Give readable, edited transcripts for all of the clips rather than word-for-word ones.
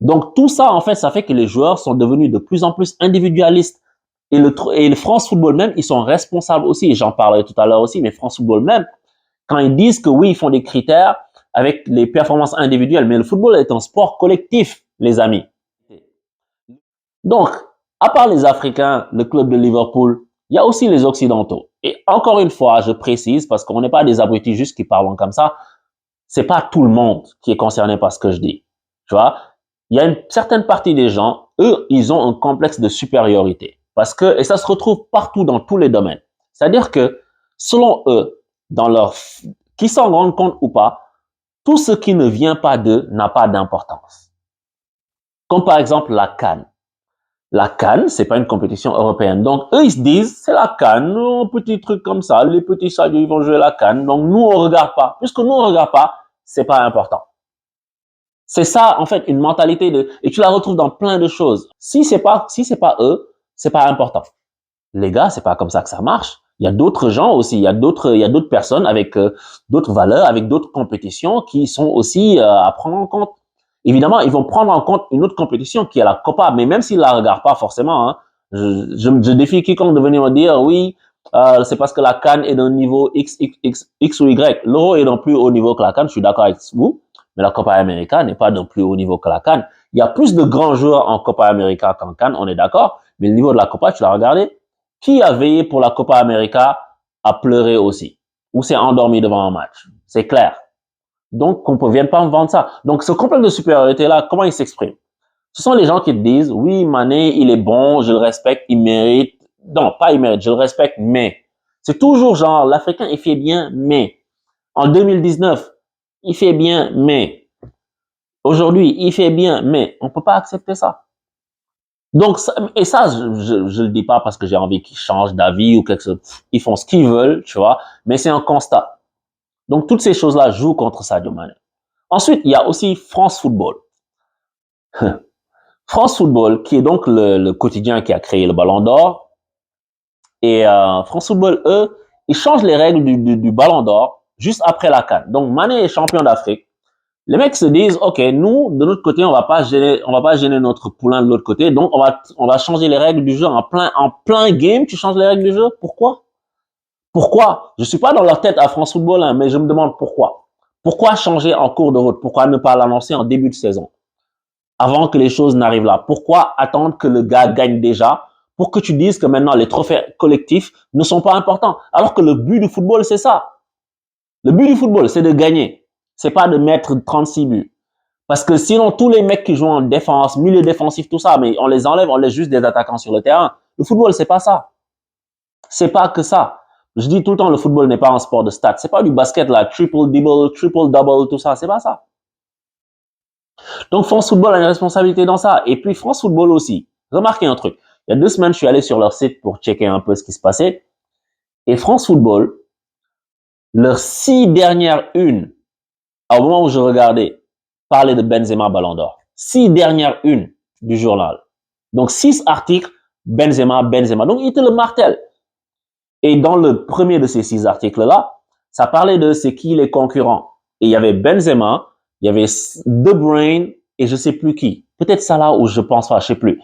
Donc tout ça, en fait, ça fait que les joueurs sont devenus de plus en plus individualistes. Et le France Football même, ils sont responsables aussi. J'en parlerai tout à l'heure aussi, mais France Football même, quand ils disent que oui, ils font des critères avec les performances individuelles, mais le football est un sport collectif, les amis. Donc, à part les Africains, le club de Liverpool, il y a aussi les Occidentaux. Et encore une fois, je précise, parce qu'on n'est pas des abrutis juste qui parlent comme ça, c'est pas tout le monde qui est concerné par ce que je dis. Tu vois, il y a une certaine partie des gens, eux, ils ont un complexe de supériorité. Parce que, et ça se retrouve partout dans tous les domaines. C'est-à-dire que, selon eux, dans leur, qu'ils s'en rendent compte ou pas, tout ce qui ne vient pas d'eux n'a pas d'importance. Comme par exemple la CAN. La CAN, c'est pas une compétition européenne. Donc, eux, ils se disent, c'est la CAN, un petit truc comme ça, les petits Sadio, ils vont jouer la CAN. Donc, nous, on regarde pas. Puisque nous, on regarde pas, c'est pas important. C'est ça, en fait, une mentalité et tu la retrouves dans plein de choses. Si c'est pas eux, c'est pas important. Les gars, c'est pas comme ça que ça marche. Il y a d'autres gens aussi, il y a d'autres personnes avec d'autres valeurs, avec d'autres compétitions qui sont aussi à prendre en compte. Évidemment, ils vont prendre en compte une autre compétition qui est la Copa, mais même s'ils la regardent pas forcément, hein, je défie quiconque de venir me dire oui, c'est parce que la CAN est d'un niveau X ou Y. L'Euro est d'un plus haut niveau que la CAN, je suis d'accord avec vous, mais la Copa América n'est pas d'un plus haut niveau que la CAN. Il y a plus de grands joueurs en Copa América qu'en CAN, on est d'accord, mais le niveau de la Copa, tu l'as regardé. Qui a veillé pour la Copa América a pleuré aussi, ou s'est endormi devant un match. C'est clair. Donc, qu'on ne vienne pas me vendre ça. Donc, ce complexe de supériorité-là, comment il s'exprime? Ce sont les gens qui te disent, oui, Mané, il est bon, je le respecte, il mérite. Non, pas il mérite, je le respecte, mais. C'est toujours genre, l'Africain, il fait bien, mais. En 2019, il fait bien, mais. Aujourd'hui, il fait bien, mais. On peut pas accepter ça. Donc, et ça, je le dis pas parce que j'ai envie qu'ils changent d'avis ou quelque chose. Ils font ce qu'ils veulent, tu vois, mais c'est un constat. Donc, toutes ces choses-là jouent contre Sadio Mané. Ensuite, il y a aussi France Football. France Football, qui est donc le quotidien qui a créé le Ballon d'Or. Et France Football, eux, ils changent les règles du Ballon d'Or juste après la CAN. Donc, Mané est champion d'Afrique. Les mecs se disent, OK, nous, de notre côté, on va pas gêner notre poulain de l'autre côté. Donc, on va changer les règles du jeu en plein game. Tu changes les règles du jeu. Pourquoi? Pourquoi? Je suis pas dans leur tête à France Football, hein, mais je me demande pourquoi. Pourquoi changer en cours de route? Pourquoi ne pas l'annoncer en début de saison? Avant que les choses n'arrivent là. Pourquoi attendre que le gars gagne déjà pour que tu dises que maintenant les trophées collectifs ne sont pas importants? Alors que le but du football, c'est ça. Le but du football, c'est de gagner. C'est pas de mettre 36 buts. Parce que sinon, tous les mecs qui jouent en défense, milieu défensif, tout ça, mais on les enlève, on laisse juste des attaquants sur le terrain. Le football, c'est pas ça. C'est pas que ça. Je dis tout le temps, le football n'est pas un sport de stats. C'est pas du basket, là, triple double, tout ça. C'est pas ça. Donc, France Football a une responsabilité dans ça. Et puis, France Football aussi. Remarquez un truc. Il y a 2 semaines, je suis allé sur leur site pour checker un peu ce qui se passait. Et France Football, leurs 6 dernières unes, au moment où je regardais, parlaient de Benzema Ballon d'Or. 6 dernières unes du journal. Donc, 6 articles, Benzema. Donc, ils te le martèlent. Et dans le premier de ces 6 articles-là, ça parlait de c'est qui les concurrents. Et il y avait Benzema, il y avait De Bruyne et je sais plus qui. Peut-être Salah ou je pense pas, je sais plus.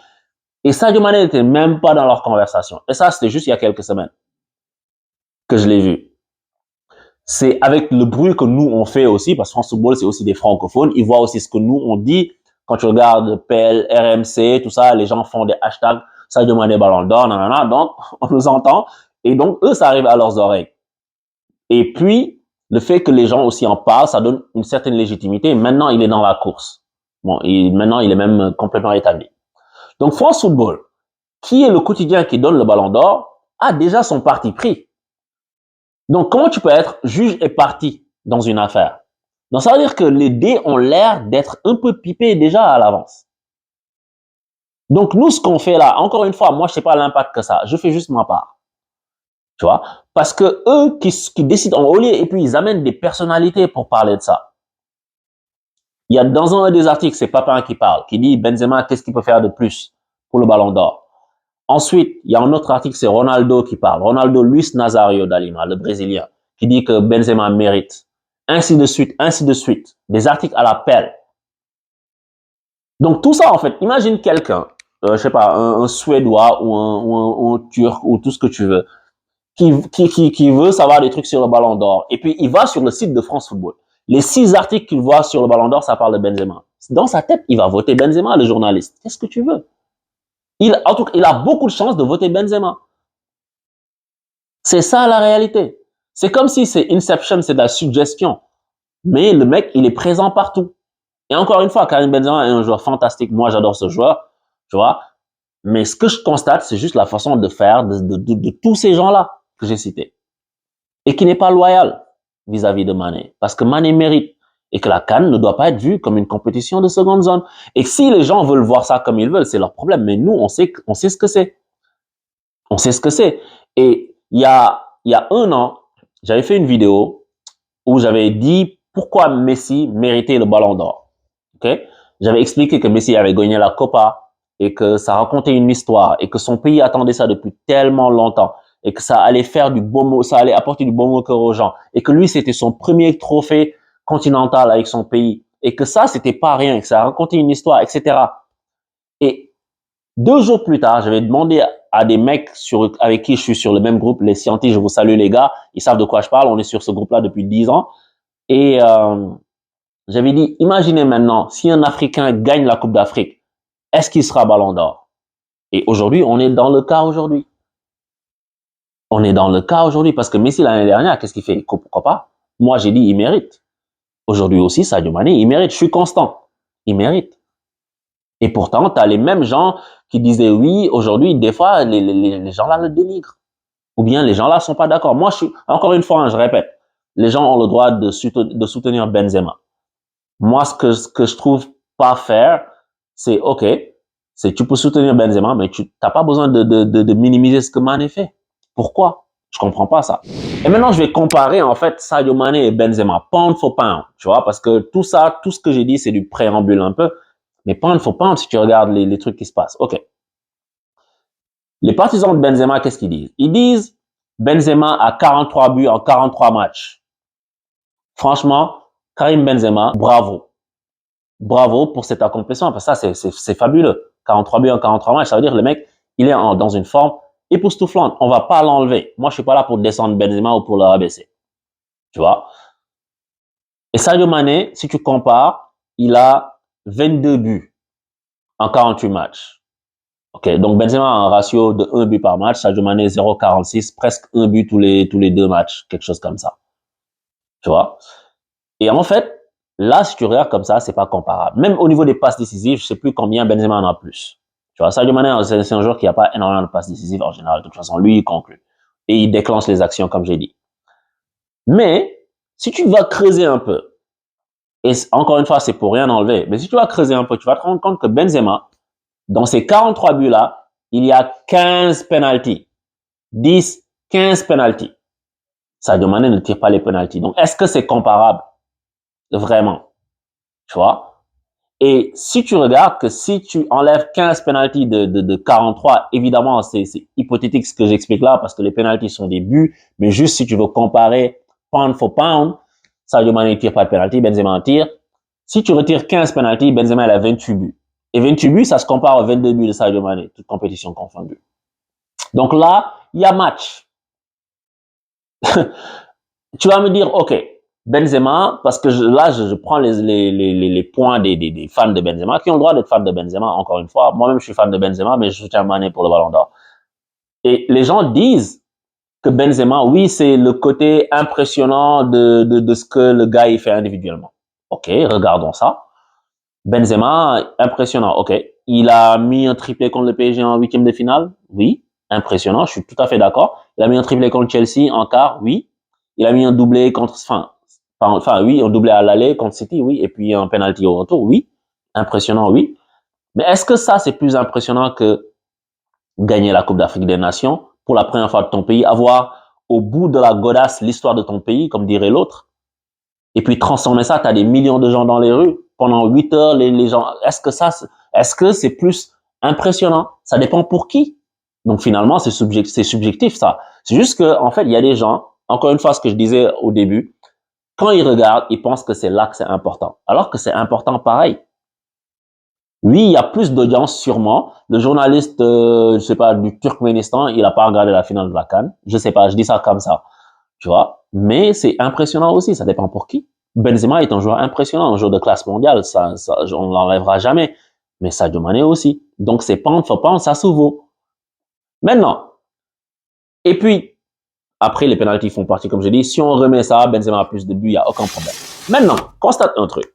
Et Sadio Mané n'était même pas dans leur conversation. Et ça, c'était juste il y a quelques semaines que je l'ai vu. C'est avec le bruit que nous on fait aussi, parce que France Football, c'est aussi des francophones. Ils voient aussi ce que nous on dit. Quand tu regardes PL, RMC, tout ça, les gens font des hashtags Sadio Mané Ballon d'Or, nanana. Donc, on nous entend. Et donc, eux, ça arrive à leurs oreilles. Et puis, le fait que les gens aussi en parlent, ça donne une certaine légitimité. Maintenant, il est dans la course. Bon, et maintenant, il est même complètement établi. Donc, France Football, qui est le quotidien qui donne le Ballon d'Or, a déjà son parti pris. Donc, comment tu peux être juge et partie dans une affaire? Donc, ça veut dire que les dés ont l'air d'être un peu pipés déjà à l'avance. Donc, nous, ce qu'on fait là, encore une fois, moi, je sais pas l'impact que ça. Je fais juste ma part. Tu vois? Parce que eux qui décident en haut lieu, et puis ils amènent des personnalités pour parler de ça. Il y a dans un des articles, c'est Papin qui parle, qui dit Benzema, qu'est-ce qu'il peut faire de plus pour le Ballon d'Or? Ensuite, il y a un autre article, c'est Ronaldo qui parle. Ronaldo Luis Nazario da Lima, le Brésilien, qui dit que Benzema mérite. Ainsi de suite, ainsi de suite. Des articles à la pelle. Donc tout ça, en fait, imagine quelqu'un, je sais pas, un Suédois ou un Turc ou tout ce que tu veux, qui veut savoir des trucs sur le Ballon d'Or. Et puis il va sur le site de France Football. Les 6 articles qu'il voit sur le Ballon d'Or, ça parle de Benzema. Dans sa tête, il va voter Benzema, le journaliste. Qu'est-ce que tu veux? En tout cas, il a beaucoup de chances de voter Benzema. C'est ça la réalité. C'est comme si c'est Inception, c'est de la suggestion. Mais le mec, il est présent partout. Et encore une fois, Karim Benzema est un joueur fantastique. Moi, j'adore ce joueur, tu vois. Mais ce que je constate, c'est juste la façon de faire de tous ces gens-là que j'ai cités. Et qui n'est pas loyal vis-à-vis de Mané. Parce que Mané mérite. Et que la CAN ne doit pas être vue comme une compétition de seconde zone. Et si les gens veulent voir ça comme ils veulent, c'est leur problème. Mais nous, on sait ce que c'est. On sait ce que c'est. Et il y a 1 an, j'avais fait une vidéo où j'avais dit pourquoi Messi méritait le Ballon d'Or. Okay? J'avais expliqué que Messi avait gagné la Copa et que ça racontait une histoire et que son pays attendait ça depuis tellement longtemps et que ça allait faire du bon, ça allait apporter du bon cœur aux gens et que lui c'était son premier trophée continental avec son pays et que ça c'était pas rien, que ça racontait une histoire, etc. Et 2 jours plus tard, j'avais demandé à des mecs avec qui je suis sur le même groupe, les scientifiques, je vous salue les gars, ils savent de quoi je parle, on est sur ce groupe-là depuis 10 ans. Et j'avais dit, imaginez maintenant, si un Africain gagne la Coupe d'Afrique, est-ce qu'il sera Ballon d'Or? Et aujourd'hui, on est dans le cas aujourd'hui. On est dans le cas aujourd'hui parce que Messi l'année dernière, qu'est-ce qu'il fait? Pourquoi pas? Moi, j'ai dit, il mérite. Aujourd'hui aussi, Sadio Mané, il mérite. Je suis constant. Il mérite. Et pourtant, tu as les mêmes gens qui disaient oui, aujourd'hui, des fois, les gens là le dénigrent. Ou bien les gens là sont pas d'accord. Moi, encore une fois, je répète, les gens ont le droit de soutenir Benzema. Moi, ce que je trouve pas faire, c'est ok, c'est tu peux soutenir Benzema, mais tu n'as pas besoin de minimiser ce que Mané fait. Pourquoi? Je comprends pas ça. Et maintenant, je vais comparer en fait Sadio Mané et Benzema, pound for pound, tu vois, parce que tout ça, tout ce que j'ai dit, c'est du préambule un peu, mais pound for pound, si tu regardes les trucs qui se passent. Ok. Les partisans de Benzema, qu'est-ce qu'ils disent? Ils disent Benzema a 43 buts en 43 matchs. Franchement, Karim Benzema, bravo. Bravo pour cet accomplissement, parce que ça, c'est fabuleux. 43 buts en 43 matchs, ça veut dire le mec, il est dans une forme époustouflante. On va pas l'enlever. Moi, je suis pas là pour descendre Benzema ou pour le rabaisser. Tu vois? Et Sadio Mané, si tu compares, il a 22 buts en 48 matchs. Ok, donc Benzema a un ratio de 1 but par match, Sadio Mané 0,46, presque 1 but tous les 2 matchs, quelque chose comme ça. Tu vois? Et en fait, là, si tu regardes comme ça, c'est pas comparable. Même au niveau des passes décisives, je sais plus combien Benzema en a plus. Tu vois, Sadio Mané, c'est un joueur qui a pas énormément de passes décisives en général. De toute façon, lui, il conclut. Et il déclenche les actions, comme j'ai dit. Mais, si tu vas creuser un peu, et encore une fois, c'est pour rien enlever, mais si tu vas creuser un peu, tu vas te rendre compte que Benzema, dans ces 43 buts-là, il y a 15 penalties. 10, 15 penalties. Sadio Mané ne tire pas les penalties. Donc, est-ce que c'est comparable? Vraiment. Tu vois? Et si tu regardes que si tu enlèves 15 penalties de 43, évidemment, c'est hypothétique ce que j'explique là parce que les penalties sont des buts, mais juste si tu veux comparer pound for pound, Sadio Mané ne tire pas de penalty, Benzema en tire. Si tu retires 15 penalties, Benzema il a 28 buts. Et 28 buts, ça se compare aux 22 buts de Sadio Mané, toute compétition confondue. Donc là, il y a match. Tu vas me dire, ok, Benzema, parce que je prends les points des fans de Benzema, qui ont le droit d'être fans de Benzema, encore une fois. Moi-même, je suis fan de Benzema, mais je soutiens Mané pour le Ballon d'Or. Et les gens disent que Benzema, oui, c'est le côté impressionnant de ce que le gars il fait individuellement. Ok, regardons ça. Benzema, impressionnant, ok. Il a mis un triplé contre le PSG en 8e de finale, oui, impressionnant, je suis tout à fait d'accord. Il a mis un triplé contre Chelsea en quart, oui. Il a mis un doublé contre, oui, un doublé à l'aller contre City, oui, et puis un penalty au retour, oui. Impressionnant, oui. Mais est-ce que ça, c'est plus impressionnant que gagner la Coupe d'Afrique des Nations pour la première fois de ton pays, avoir au bout de la godasse l'histoire de ton pays, comme dirait l'autre, et puis transformer ça, tu as des millions de gens dans les rues, pendant 8 heures, les gens, est-ce que c'est plus impressionnant? Ça dépend pour qui. Donc finalement, c'est subjectif, ça. C'est juste que, en fait, il y a des gens, encore une fois, ce que je disais au début, quand ils regardent, ils pensent que c'est là que c'est important. Alors que c'est important pareil. Oui, il y a plus d'audience sûrement. Le journaliste, je sais pas, du Turkménistan, il a pas regardé la finale de la CAN. Je sais pas, je dis ça comme ça, tu vois. Mais c'est impressionnant aussi, ça dépend pour qui. Benzema est un joueur impressionnant, un joueur de classe mondiale, ça on l'enlèvera jamais. Mais Sadio Mané aussi. Donc c'est pente, faut pente, ça se vaut. Maintenant, et puis, après les pénaltys font partie, comme je dis, si on remet ça, Benzema a plus de buts, il n'y a aucun problème. Maintenant, constate un truc.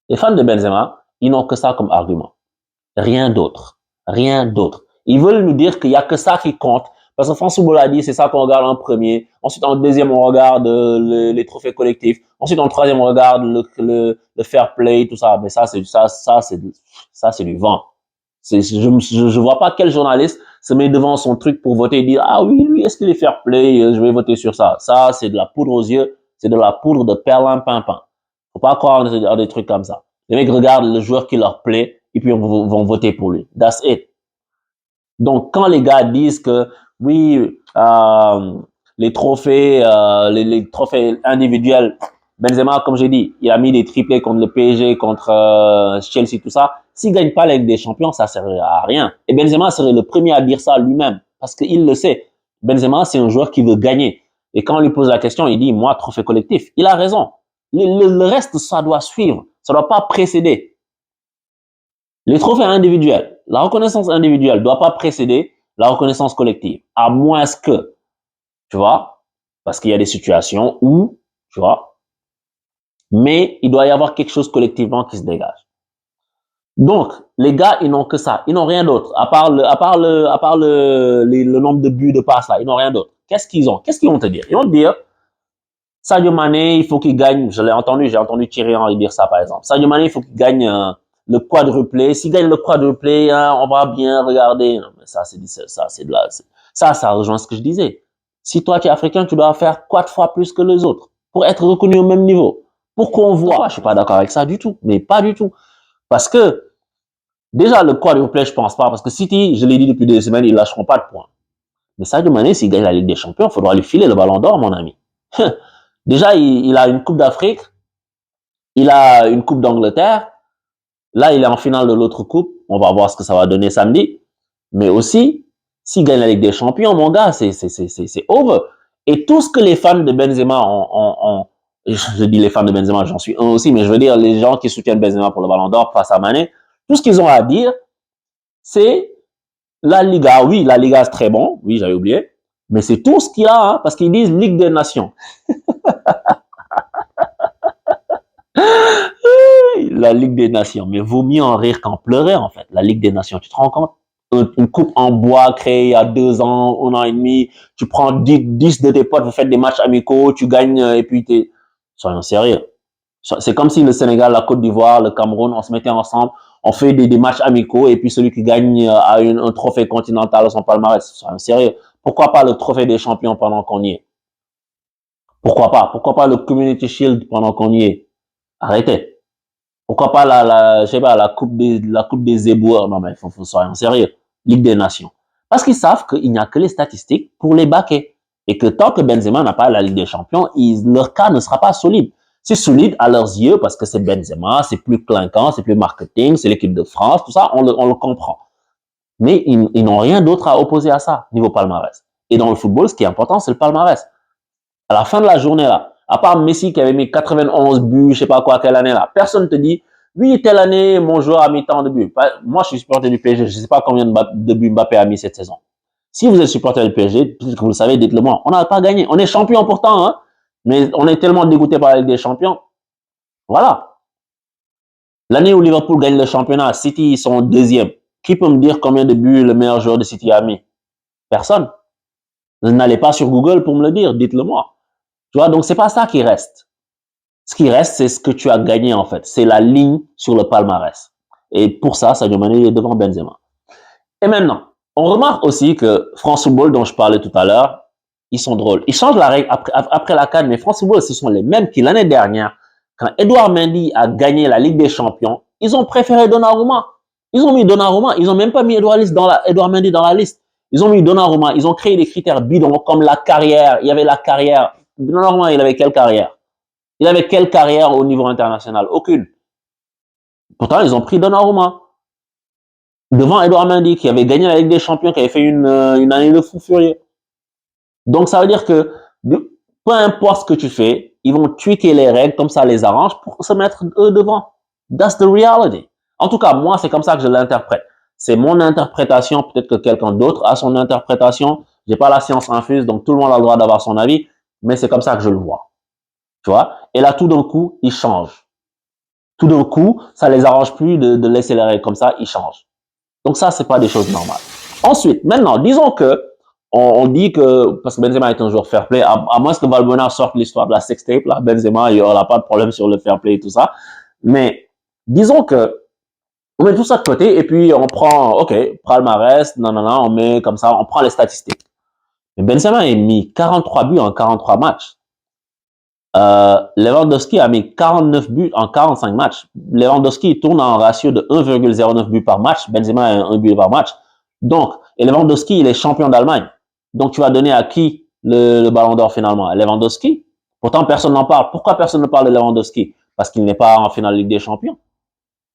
Les fans de Benzema, ils n'ont que ça comme argument. Rien d'autre. Rien d'autre. Ils veulent nous dire qu'il n'y a que ça qui compte. Parce que France Football a dit, c'est ça qu'on regarde en premier. Ensuite, en deuxième, on regarde les trophées collectifs. Ensuite, en troisième, on regarde le fair play, tout ça. Mais ça, c'est du vent. Je vois pas quel journaliste se met devant son truc pour voter et dire, ah oui, lui, est-ce qu'il est fair play? Je vais voter sur ça. Ça, c'est de la poudre aux yeux. C'est de la poudre de perlimpinpin. Faut pas croire en des trucs comme ça. Les mecs regardent le joueur qui leur plaît et puis vont voter pour lui. That's it. Donc, quand les gars disent que oui, les trophées individuels, Benzema, comme j'ai dit, il a mis des triplés contre le PSG, contre Chelsea, tout ça. S'il gagne pas la Ligue des Champions, ça servirait à rien. Et Benzema serait le premier à dire ça lui-même, parce qu'il le sait. Benzema, c'est un joueur qui veut gagner. Et quand on lui pose la question, il dit, moi, trophée collectif. Il a raison. Le reste, ça doit suivre. Ça doit pas précéder. Les trophées individuels, la reconnaissance individuelle doit pas précéder la reconnaissance collective, à moins que, tu vois, parce qu'il y a des situations où, tu vois, mais il doit y avoir quelque chose collectivement qui se dégage. Donc, les gars, ils n'ont que ça, ils n'ont rien d'autre, à part le nombre de buts de passes là, ils n'ont rien d'autre. Qu'est-ce qu'ils ont? Qu'est-ce qu'ils vont te dire? Ils vont te dire, Sadio Mané, il faut qu'il gagne, j'ai entendu Thierry Henry dire ça par exemple. Sadio Mané, il faut qu'il gagne le quadruplé. S'il gagne le quadruplé, hein, on va bien regarder. Non, mais ça, c'est de la, ça rejoint ce que je disais. Si toi, tu es africain, tu dois faire 4 fois plus que les autres pour être reconnu au même niveau. Pour qu'on voit. Je suis pas d'accord avec ça du tout, mais pas du tout. Parce que, déjà, le quadruplé, je pense pas, parce que City, je l'ai dit depuis des semaines, ils lâcheront pas de points. Mais Sadio Mané, s'il gagne la Ligue des Champions, il faudra lui filer le ballon d'or, mon ami. Déjà, il a une Coupe d'Afrique, il a une Coupe d'Angleterre. Là, il est en finale de l'autre coupe. On va voir ce que ça va donner samedi. Mais aussi, s'il gagne la Ligue des Champions, mon gars, c'est over. Et tout ce que les fans de Benzema je dis les fans de Benzema, j'en suis un aussi, mais je veux dire les gens qui soutiennent Benzema pour le Ballon d'Or face à Mané, tout ce qu'ils ont à dire, c'est la Liga. Oui, la Liga c'est très bon. Oui, j'avais oublié. Mais c'est tout ce qu'il a, hein, parce qu'ils disent Ligue des Nations. La Ligue des Nations. Mais vaut mieux en rire qu'en pleurer, en fait. La Ligue des Nations, tu te rends compte? Une coupe en bois créée il y a 2 ans, 1 an et demi, tu prends 10 de tes potes, vous faites des matchs amicaux, tu gagnes, et puis t'es... Soyons sérieux. C'est comme si le Sénégal, la Côte d'Ivoire, le Cameroun, on se mettait ensemble, on fait des matchs amicaux, et puis celui qui gagne a un trophée continental à son palmarès. Soyons sérieux. Pourquoi pas le trophée des champions pendant qu'on y est? Pourquoi pas? Pourquoi pas le Community Shield pendant qu'on y est? Arrêtez. Pourquoi pas je sais pas, la coupe des éboueurs? Non, mais faut soyons sérieux. Ligue des Nations. Parce qu'ils savent qu'il n'y a que les statistiques pour les baquer. Et que tant que Benzema n'a pas la Ligue des Champions, leur cas ne sera pas solide. C'est solide à leurs yeux parce que c'est Benzema, c'est plus clinquant, c'est plus marketing, c'est l'équipe de France, tout ça, on le comprend. Mais ils n'ont rien d'autre à opposer à ça, niveau palmarès. Et dans le football, ce qui est important, c'est le palmarès. À la fin de la journée, là, à part Messi qui avait mis 91 buts, je sais pas quoi, quelle année là, personne ne te dit, oui, telle année, mon joueur a mis tant de buts. Moi, je suis supporter du PSG, je ne sais pas combien de buts Mbappé a mis cette saison. Si vous êtes supporter du PSG, peut-être que vous le savez, dites-le moi. On n'a pas gagné. On est champion pourtant, hein, mais on est tellement dégoûté par la Ligue des Champions. Voilà. L'année où Liverpool gagne le championnat, City, ils sont deuxième. Qui peut me dire combien de buts le meilleur joueur de City a mis? Personne. N'allez pas sur Google pour me le dire, dites-le moi. Tu vois, donc c'est pas ça qui reste. Ce qui reste, c'est ce que tu as gagné en fait. C'est la ligne sur le palmarès. Et pour ça, Sadio Mané est devant Benzema. Et maintenant, on remarque aussi que France Football, dont je parlais tout à l'heure, ils sont drôles. Ils changent la règle après la CAN, mais France Football, ce sont les mêmes qui l'année dernière, quand Edouard Mendy a gagné la Ligue des Champions, ils ont préféré Donnarumma. Ils ont mis Donnarumma, ils ont même pas mis Edouard Mendy dans la liste. Ils ont mis Donnarumma, ils ont créé des critères bidons comme la carrière. Il y avait la carrière. Donnarumma, il avait quelle carrière? Il avait quelle carrière au niveau international? Aucune. Pourtant, ils ont pris Donnarumma. devant Edouard Mendy, qui avait gagné la Ligue des Champions, qui avait fait une année de fou furieux. Donc, ça veut dire que peu importe ce que tu fais, ils vont tweaker les règles comme ça les arrange pour se mettre eux devant. That's the reality. En tout cas, moi, c'est comme ça que je l'interprète. C'est mon interprétation, peut-être que quelqu'un d'autre a son interprétation. J'ai pas la science infuse, donc tout le monde a le droit d'avoir son avis, mais c'est comme ça que je le vois. Tu vois? Et là, tout d'un coup, ils changent. Tout d'un coup, ça les arrange plus de laisser les règles comme ça, ils changent. Donc ça, c'est pas des choses normales. Ensuite, maintenant, disons que on dit que, parce que Benzema est un joueur fair play, à moins que Valbuena sorte l'histoire de la sextape, là, Benzema, il n'y aura pas de problème sur le fair play et tout ça. Mais disons que on met tout ça de côté et puis on prend, ok, palmarès, non, on met comme ça, on prend les statistiques. Mais Benzema a mis 43 buts en 43 matchs. Lewandowski a mis 49 buts en 45 matchs. Lewandowski tourne en ratio de 1,09 buts par match. Benzema a un but par match. Donc, et Lewandowski, il est champion d'Allemagne. Donc, tu vas donner à qui le ballon d'or finalement? À Lewandowski. Pourtant, personne n'en parle. Pourquoi personne ne parle de Lewandowski? Parce qu'il n'est pas en finale Ligue des Champions.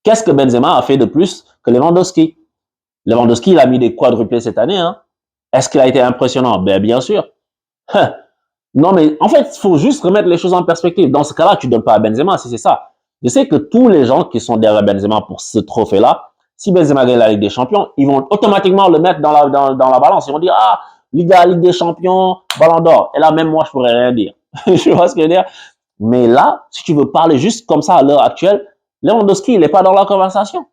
Qu'est-ce que Benzema a fait de plus que Lewandowski? Lewandowski, il a mis des quadruplés cette année. Hein? Est-ce qu'il a été impressionnant? Ben, bien sûr. Non, mais en fait, il faut juste remettre les choses en perspective. Dans ce cas-là, tu ne donnes pas à Benzema, si c'est ça. Je sais que tous les gens qui sont derrière Benzema pour ce trophée-là, si Benzema gagne la Ligue des Champions, ils vont automatiquement le mettre dans la balance. Ils vont dire, ah, Ligue des Champions, Ballon d'Or. Et là, même moi, je pourrais rien dire. Je vois ce que je veux dire. Mais là, si tu veux parler juste comme ça à l'heure actuelle, Lewandowski, il n'est pas dans la conversation.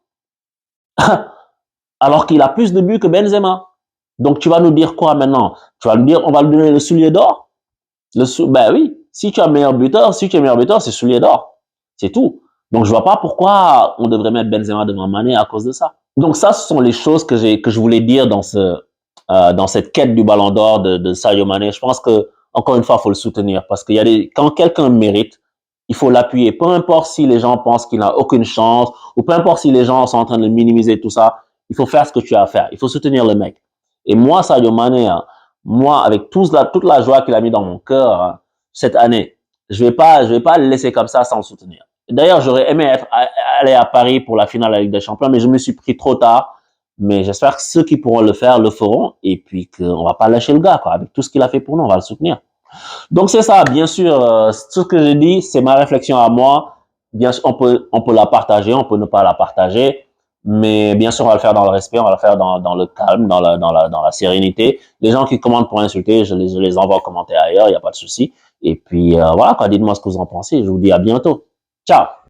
Alors qu'il a plus de buts que Benzema. Donc, tu vas nous dire quoi maintenant? Tu vas nous dire, on va lui donner le soulier d'or? Ben oui, si tu es meilleur buteur, c'est soulier d'or. C'est tout. Donc, je vois pas pourquoi on devrait mettre Benzema devant Mané à cause de ça. Donc, ça, ce sont les choses que je voulais dire dans cette quête du ballon d'or de Sadio Mané. Je pense que, encore une fois, il faut le soutenir parce qu'il y a quand quelqu'un mérite, il faut l'appuyer. Peu importe si les gens pensent qu'il n'a aucune chance ou peu importe si les gens sont en train de minimiser tout ça, il faut faire ce que tu as à faire. Il faut soutenir le mec. Et moi, Sadio Mané, hein, moi, avec toute la joie qu'il a mis dans mon cœur hein, cette année, je vais pas le laisser comme ça sans le soutenir. D'ailleurs, j'aurais aimé aller à Paris pour la finale de la Ligue des Champions, mais je me suis pris trop tard. Mais j'espère que ceux qui pourront le faire le feront et puis qu'on va pas lâcher le gars, quoi. Avec tout ce qu'il a fait pour nous, on va le soutenir. Donc c'est ça, bien sûr, tout ce que j'ai dit, c'est ma réflexion à moi. Bien sûr, on peut la partager, on peut ne pas la partager. Mais bien sûr, on va le faire dans le respect, on va le faire dans le calme, dans la sérénité. Les gens qui commandent pour insulter, je les envoie commenter ailleurs, il n'y a pas de souci. Et puis voilà, quoi, dites-moi ce que vous en pensez. Je vous dis à bientôt. Ciao!